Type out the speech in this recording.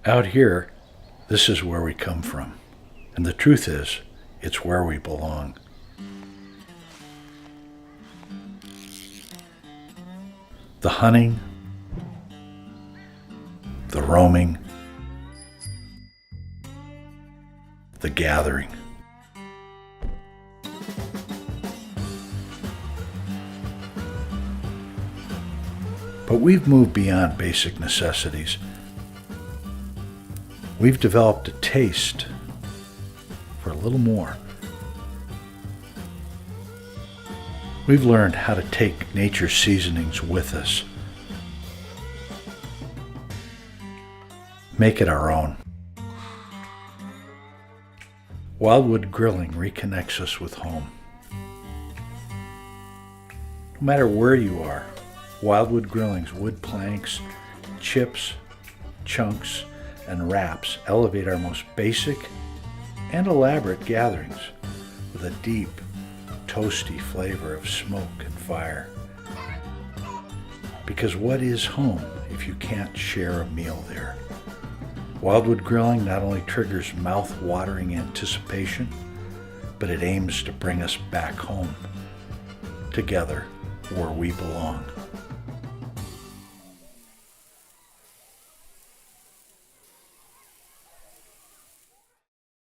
Out here, this is where we come from. And the truth is, it's where we belong. The hunting, the roaming, the gathering. But we've moved beyond basic necessities. We've developed a taste for a little more. We've learned how to take nature's seasonings with us, make it our own. Wildwood Grilling reconnects us with home. No matter where you are, Wildwood Grilling's wood planks, chips, chunks, and wraps elevate our most basic and elaborate gatherings with a deep, toasty flavor of smoke and fire. Because what is home if you can't share a meal there? Wildwood Grilling not only triggers mouth-watering anticipation, but it aims to bring us back home, together where we belong.